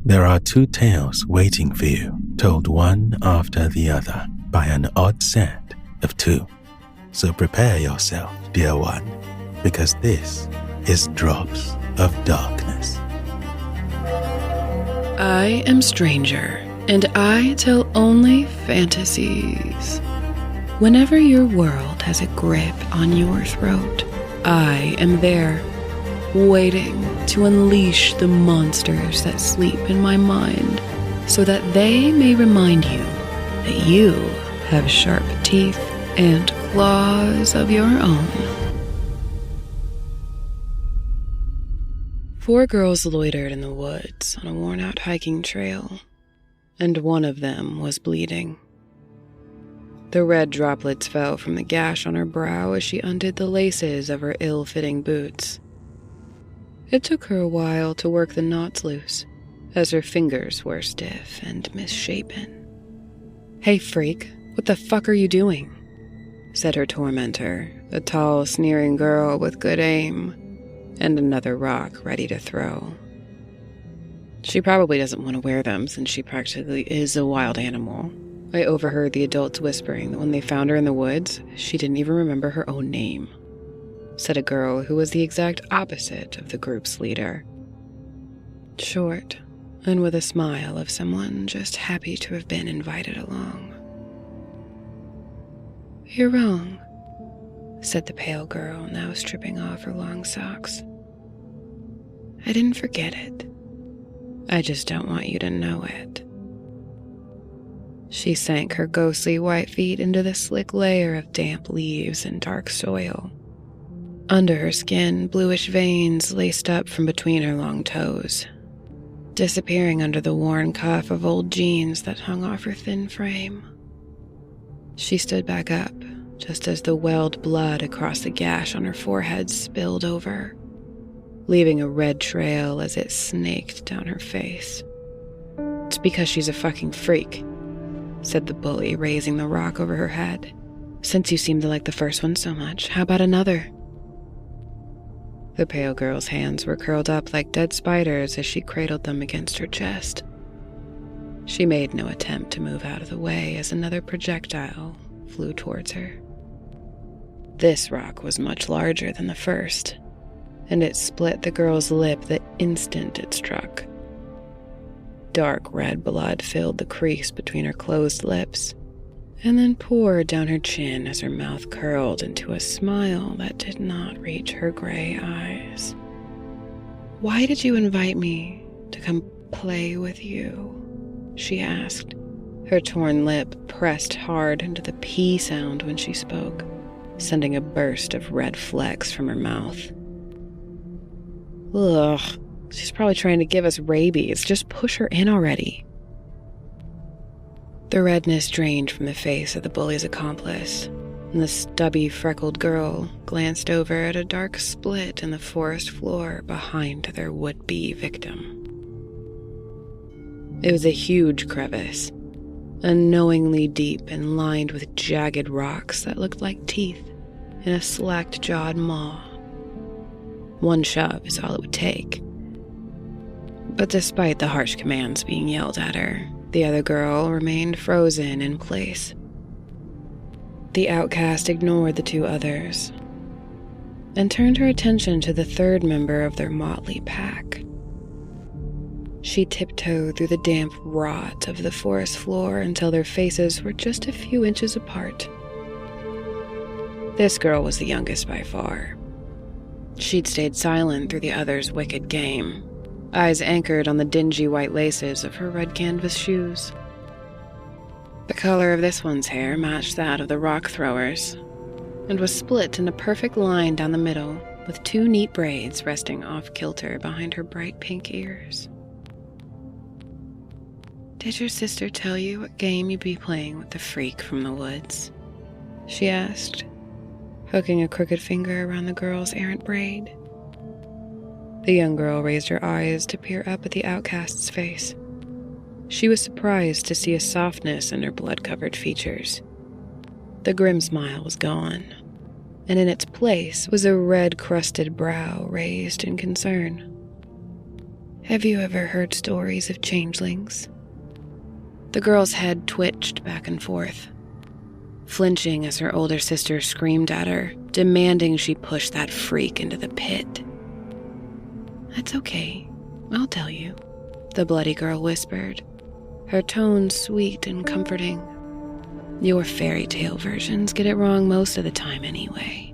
There are two tales waiting for you, told one after the other by an odd set of two. So prepare yourself, dear one, because this is Drops of Darkness. I am Stranger, and I tell only fantasies. Whenever your world has a grip on your throat, I am there, waiting to unleash the monsters that sleep in my mind, so that they may remind you that you have sharp teeth and claws of your own. 4 girls loitered in the woods on a worn-out hiking trail, and one of them was bleeding. The red droplets fell from the gash on her brow as she undid the laces of her ill-fitting boots. It took her a while to work the knots loose, as her fingers were stiff and misshapen. "Hey, freak, what the fuck are you doing?" said her tormentor, a tall, sneering girl with good aim, and another rock ready to throw. She probably doesn't want to wear them since she practically is a wild animal. I overheard the adults whispering that when they found her in the woods, she didn't even remember her own name, said a girl who was the exact opposite of the group's leader. Short, and with a smile of someone just happy to have been invited along. "You're wrong," said the pale girl, now stripping off her long socks. "I didn't forget it. I just don't want you to know it." She sank her ghostly white feet into the slick layer of damp leaves and dark soil. Under her skin, bluish veins laced up from between her long toes, disappearing under the worn cuff of old jeans that hung off her thin frame. She stood back up, just as the welled blood across the gash on her forehead spilled over, leaving a red trail as it snaked down her face. "It's because she's a fucking freak," said the bully, raising the rock over her head. "Since you seem to like the first one so much, how about another?" The pale girl's hands were curled up like dead spiders as she cradled them against her chest. She made no attempt to move out of the way as another projectile flew towards her. This rock was much larger than the first, and it split the girl's lip the instant it struck. Dark red blood filled the crease between her closed lips, and then poured down her chin as her mouth curled into a smile that did not reach her gray eyes. "Why did you invite me to come play with you?" she asked, her torn lip pressed hard into the P sound when she spoke, sending a burst of red flecks from her mouth. "Ugh, she's probably trying to give us rabies. Just push her in already." The redness drained from the face of the bully's accomplice, and the stubby, freckled girl glanced over at a dark split in the forest floor behind their would-be victim. It was a huge crevice, unknowingly deep and lined with jagged rocks that looked like teeth in a slack-jawed maw. One shove is all it would take. But despite the harsh commands being yelled at her, the other girl remained frozen in place. The outcast ignored the 2 others and turned her attention to the 3rd member of their motley pack. She tiptoed through the damp rot of the forest floor until their faces were just a few inches apart. This girl was the youngest by far. She'd stayed silent through the others' wicked game, eyes anchored on the dingy white laces of her red canvas shoes. The color of this one's hair matched that of the rock throwers, and was split in a perfect line down the middle, with 2 neat braids resting off-kilter behind her bright pink ears. "Did your sister tell you what game you'd be playing with the freak from the woods?" she asked, hooking a crooked finger around the girl's errant braid. The young girl raised her eyes to peer up at the outcast's face. She was surprised to see a softness in her blood-covered features. The grim smile was gone, and in its place was a red-crusted brow raised in concern. Have you ever heard stories of changelings? The girl's head twitched back and forth, flinching as her older sister screamed at her, demanding she push that freak into the pit. That's okay, I'll tell you, the bloody girl whispered, her tone sweet and comforting. Your fairy tale versions get it wrong most of the time anyway.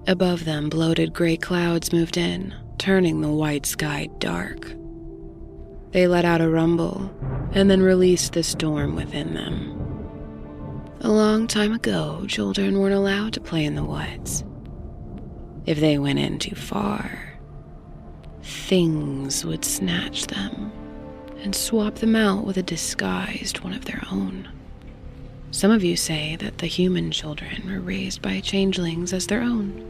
Above them, bloated gray clouds moved in, turning the white sky dark. They let out a rumble, and then released the storm within them. A long time ago, children weren't allowed to play in the woods. If they went in too far, things would snatch them and swap them out with a disguised one of their own. Some of you say that the human children were raised by changelings as their own,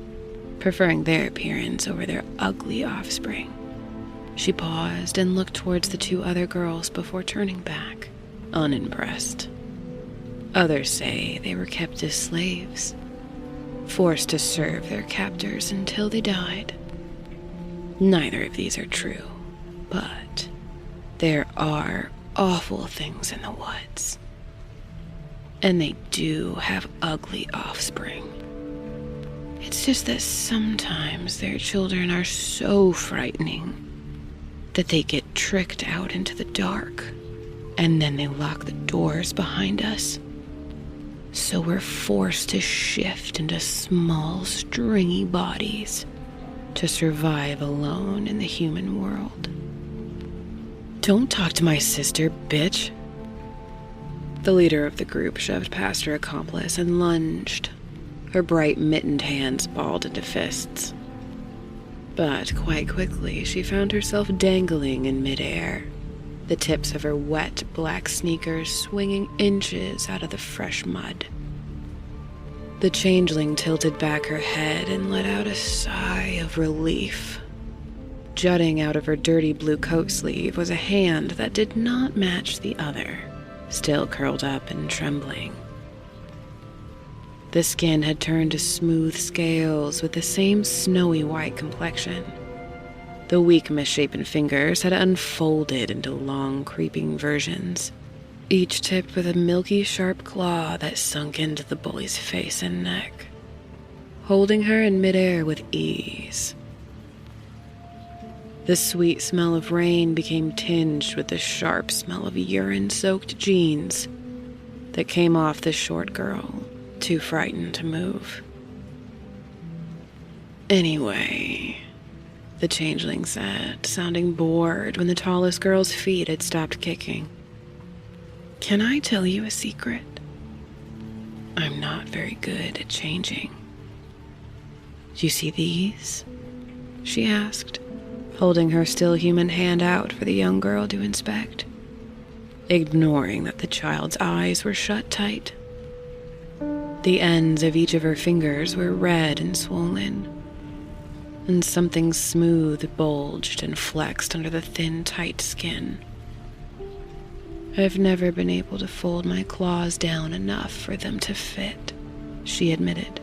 preferring their appearance over their ugly offspring. She paused and looked towards the two other girls before turning back, unimpressed. Others say they were kept as slaves, forced to serve their captors until they died. Neither of these are true, but there are awful things in the woods. And they do have ugly offspring. It's just that sometimes their children are so frightening that they get tricked out into the dark, and then they lock the doors behind us. So we're forced to shift into small, stringy bodies to survive alone in the human world. Don't talk to my sister, bitch. The leader of the group shoved past her accomplice and lunged, her bright mittened hands balled into fists. But quite quickly, she found herself dangling in midair, the tips of her wet black sneakers swinging inches out of the fresh mud. The changeling tilted back her head and let out a sigh of relief. Jutting out of her dirty blue coat sleeve was a hand that did not match the other, still curled up and trembling. The skin had turned to smooth scales with the same snowy white complexion. The weak, misshapen fingers had unfolded into long, creeping versions, each tipped with a milky, sharp claw that sunk into the bully's face and neck, holding her in midair with ease. The sweet smell of rain became tinged with the sharp smell of urine-soaked jeans that came off the short girl, too frightened to move. Anyway, the changeling said, sounding bored when the tallest girl's feet had stopped kicking. Can I tell you a secret? I'm not very good at changing. Do you see these? She asked, holding her still human hand out for the young girl to inspect, ignoring that the child's eyes were shut tight. The ends of each of her fingers were red and swollen, and something smooth bulged and flexed under the thin, tight skin. I've never been able to fold my claws down enough for them to fit, she admitted.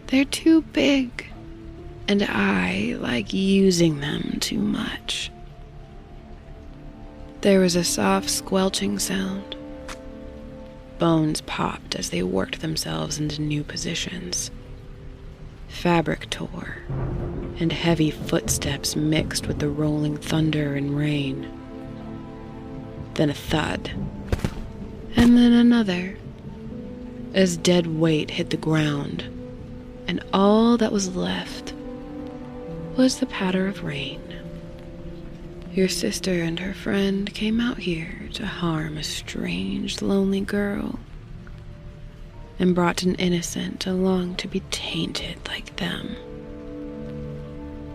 They're too big, and I like using them too much. There was a soft squelching sound. Bones popped as they worked themselves into new positions. Fabric tore, and heavy footsteps mixed with the rolling thunder and rain. Then a thud, and then another, as dead weight hit the ground, and all that was left was the patter of rain. Your sister and her friend came out here to harm a strange, lonely girl, and brought an innocent along to be tainted like them.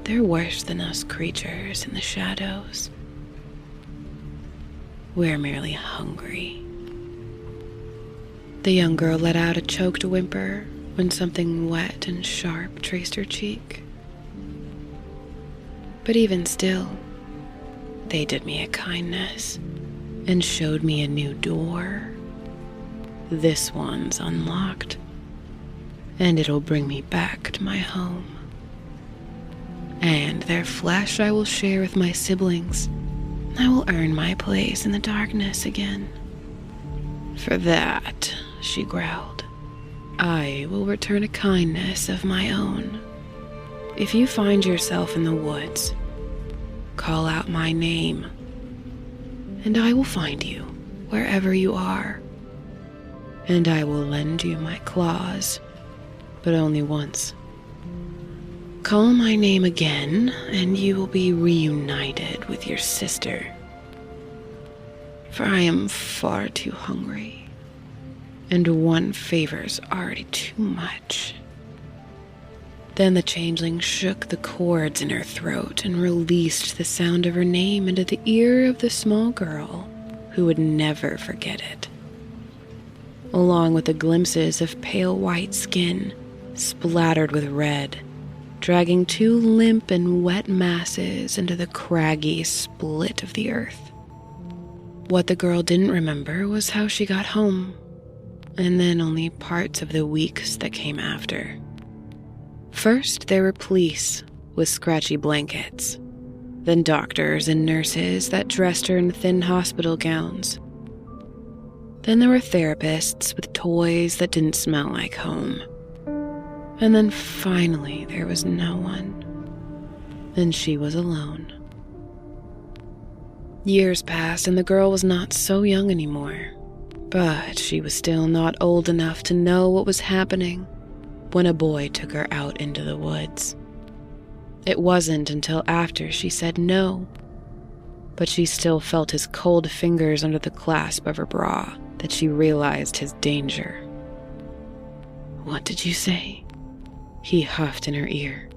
They're worse than us creatures in the shadows. We're merely hungry. The young girl let out a choked whimper when something wet and sharp traced her cheek. But even still, they did me a kindness and showed me a new door. This one's unlocked, and it'll bring me back to my home. and their flesh I will share with my siblings. I will earn my place in the darkness again. For that, she growled, I will return a kindness of my own. If you find yourself in the woods, call out my name, and I will find you wherever you are. And I will lend you my claws, but only once. Call my name again, and you will be reunited with your sister. For I am far too hungry, and one favor's already too much. Then the changeling shook the cords in her throat and released the sound of her name into the ear of the small girl who would never forget it, along with the glimpses of pale white skin splattered with red, dragging two limp and wet masses into the craggy split of the earth. What the girl didn't remember was how she got home, and then only parts of the weeks that came after. First, there were police with scratchy blankets, then doctors and nurses that dressed her in thin hospital gowns. Then there were therapists with toys that didn't smell like home. And then finally, there was no one. And she was alone. Years passed and the girl was not so young anymore. But she was still not old enough to know what was happening when a boy took her out into the woods. It wasn't until after she said no, but she still felt his cold fingers under the clasp of her bra that she realized his danger. What did you say? He huffed in her ear,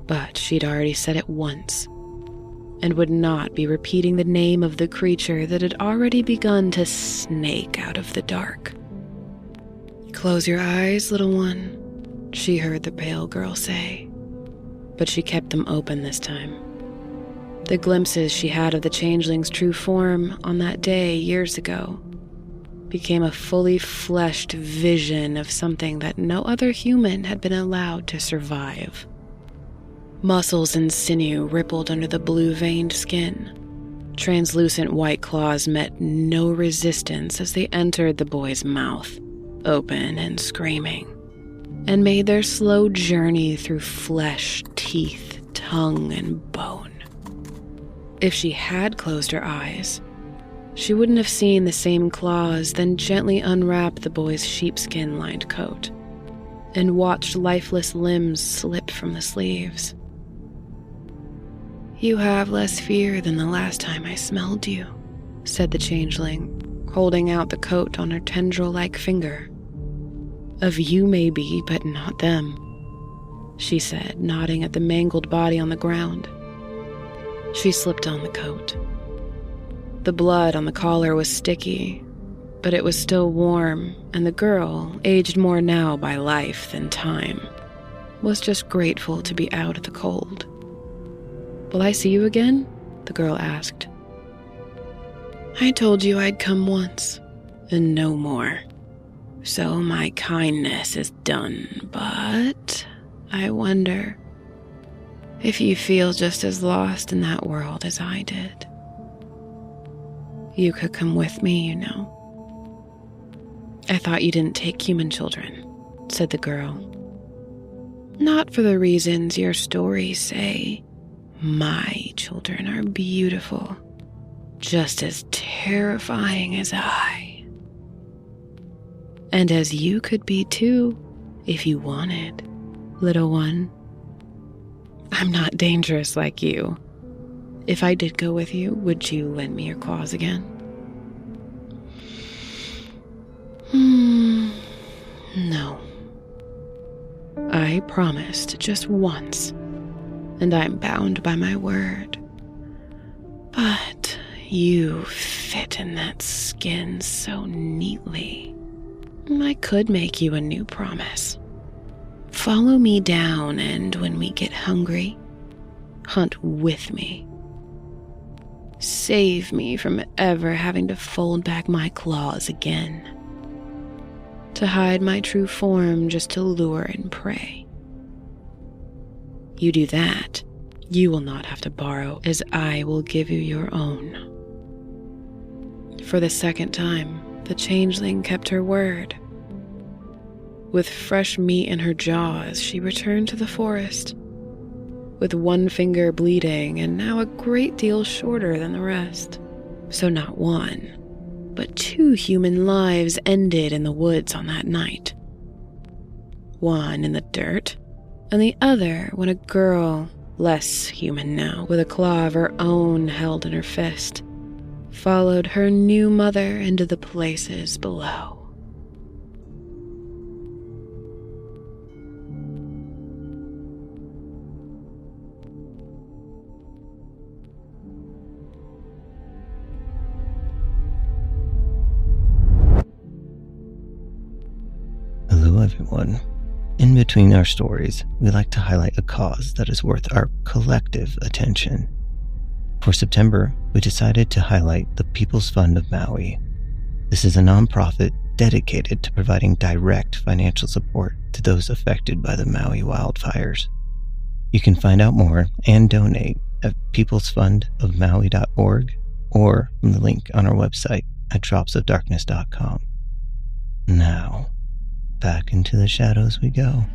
but she'd already said it once, and would not be repeating the name of the creature that had already begun to snake out of the dark. Close your eyes, little one, she heard the pale girl say, but she kept them open this time. The glimpses she had of the changeling's true form on that day years ago became a fully fleshed vision of something that no other human had been allowed to survive. Muscles and sinew rippled under the blue-veined skin. Translucent white claws met no resistance as they entered the boy's mouth, open and screaming, and made their slow journey through flesh, teeth, tongue, and bone. If she had closed her eyes, she wouldn't have seen the same claws, then gently unwrap the boy's sheepskin-lined coat and watched lifeless limbs slip from the sleeves. You have less fear than the last time I smelled you, said the changeling, holding out the coat on her tendril-like finger. Of you maybe, but not them, she said, nodding at the mangled body on the ground. She slipped on the coat. The blood on the collar was sticky, but it was still warm, and the girl, aged more now by life than time, was just grateful to be out of the cold. Will I see you again? The girl asked. I told you I'd come once, and no more. So my kindness is done, but I wonder if you feel just as lost in that world as I did. You could come with me, you know. I thought you didn't take human children, said the girl. Not for the reasons your stories say. My children are beautiful, just as terrifying as I. And as you could be too, if you wanted, little one. I'm not dangerous like you. If I did go with you, would you lend me your claws again? No. I promised just once, and I'm bound by my word. But you fit in that skin so neatly. I could make you a new promise. Follow me down, and when we get hungry, hunt with me. Save me from ever having to fold back my claws again. To hide my true form just to lure and prey. You do that, You will not have to borrow, as I will give you your own." For the second time, the changeling kept her word. With fresh meat in her jaws, she returned to the forest, with one finger bleeding and now a great deal shorter than the rest. So not one, but 2 human lives ended in the woods on that night. One in the dirt, and the other when a girl, less human now, with a claw of her own held in her fist, followed her new mother into the places below. Hello everyone. In between our stories, we like to highlight a cause that is worth our collective attention. For September, we decided to highlight the People's Fund of Maui. This is a nonprofit dedicated to providing direct financial support to those affected by the Maui wildfires. You can find out more and donate at peoplesfundofmaui.org or from the link on our website at dropsofdarkness.com. Now, back into the shadows we go.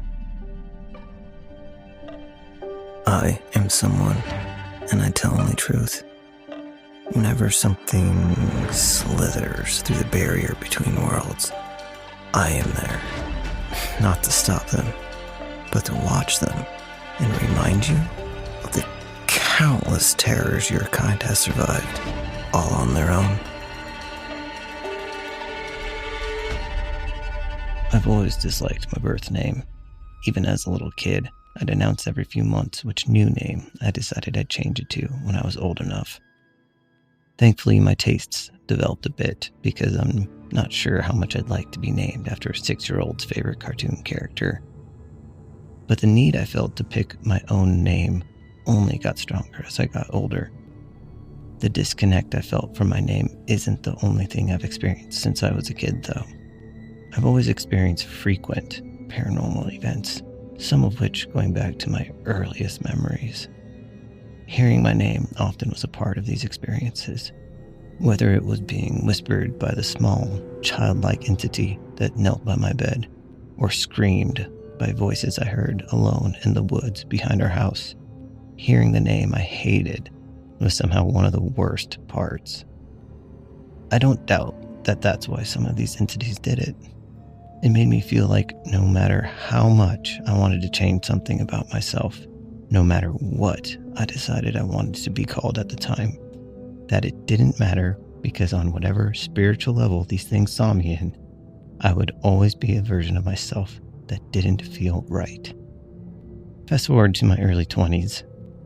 I am someone, and I tell only truth. Whenever something slithers through the barrier between worlds, I am there. Not to stop them, but to watch them and remind you of the countless terrors your kind has survived, all on their own. I've always disliked my birth name. Even as a little kid, I'd announce every few months which new name I decided I'd change it to when I was old enough. Thankfully, my tastes developed a bit because I'm not sure how much I'd like to be named after a 6-year-old's favorite cartoon character. But the need I felt to pick my own name only got stronger as I got older. The disconnect I felt from my name isn't the only thing I've experienced since I was a kid, though. I've always experienced frequent paranormal events, some of which going back to my earliest memories. Hearing my name often was a part of these experiences, whether it was being whispered by the small, childlike entity that knelt by my bed, or screamed by voices I heard alone in the woods behind our house. Hearing the name I hated was somehow one of the worst parts. I don't doubt that that's why some of these entities did it. It made me feel like no matter how much I wanted to change something about myself, no matter what I decided I wanted to be called at the time, that it didn't matter because on whatever spiritual level these things saw me in, I would always be a version of myself that didn't feel right. Fast forward to my early 20s,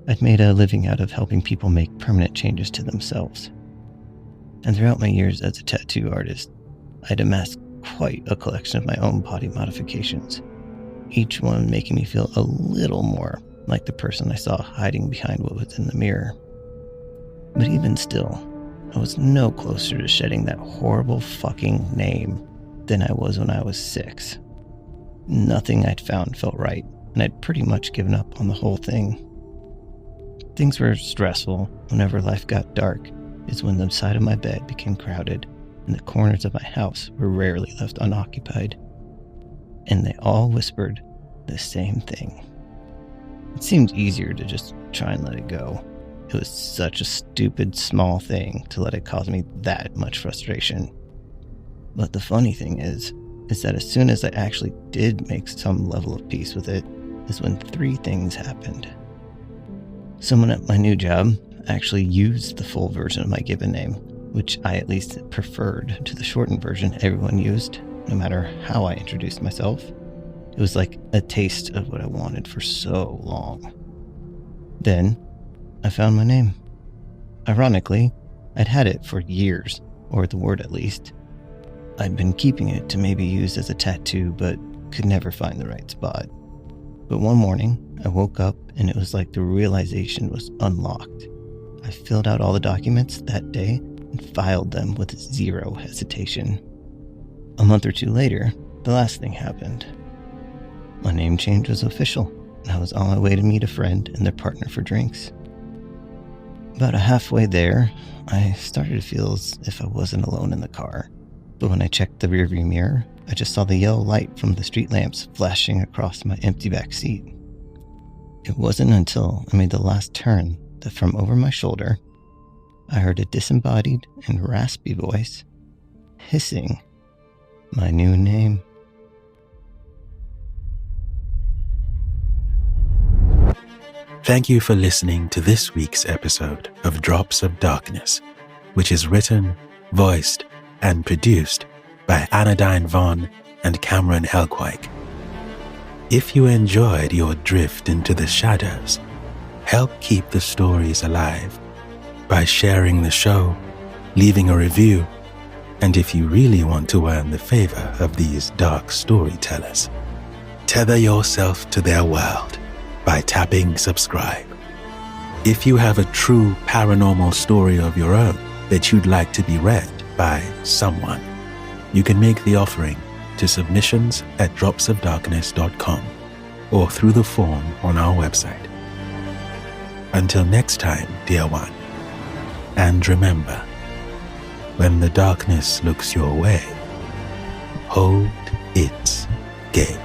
I'd made a living out of helping people make permanent changes to themselves. And throughout my years as a tattoo artist, I'd amassed quite a collection of my own body modifications, each one making me feel a little more like the person I saw hiding behind what was in the mirror. But even still, I was no closer to shedding that horrible fucking name than I was when I was 6. Nothing I'd found felt right, and I'd pretty much given up on the whole thing. Things were stressful whenever life got dark, is when the side of my bed became crowded and the corners of my house were rarely left unoccupied. And they all whispered the same thing. It seemed easier to just try and let it go. It was such a stupid, small thing to let it cause me that much frustration. But the funny thing is that as soon as I actually did make some level of peace with it, is when 3 things happened. Someone at my new job actually used the full version of my given name, which I at least preferred to the shortened version everyone used, no matter how I introduced myself. It was like a taste of what I wanted for so long. Then, I found my name. Ironically, I'd had it for years, or the word at least. I'd been keeping it to maybe use as a tattoo, but could never find the right spot. But one morning, I woke up and it was like the realization was unlocked. I filled out all the documents that day and filed them with 0 hesitation. A month or 2 later, the last thing happened. My name change was official, and I was on my way to meet a friend and their partner for drinks. About halfway there, I started to feel as if I wasn't alone in the car, but when I checked the rearview mirror, I just saw the yellow light from the street lamps flashing across my empty back seat. It wasn't until I made the last turn that from over my shoulder, I heard a disembodied and raspy voice hissing my new name. Thank you for listening to this week's episode of Drops of Darkness, which is written, voiced, and produced by Anodyne Vaughn and Cameron Helkuik. If you enjoyed your drift into the shadows, help keep the stories alive by sharing the show, leaving a review, and if you really want to earn the favor of these dark storytellers, tether yourself to their world by tapping subscribe. If you have a true paranormal story of your own that you'd like to be read by someone, you can make the offering to submissions@dropsofdarkness.com or through the form on our website. Until next time, dear one, and remember, when the darkness looks your way, hold its gate.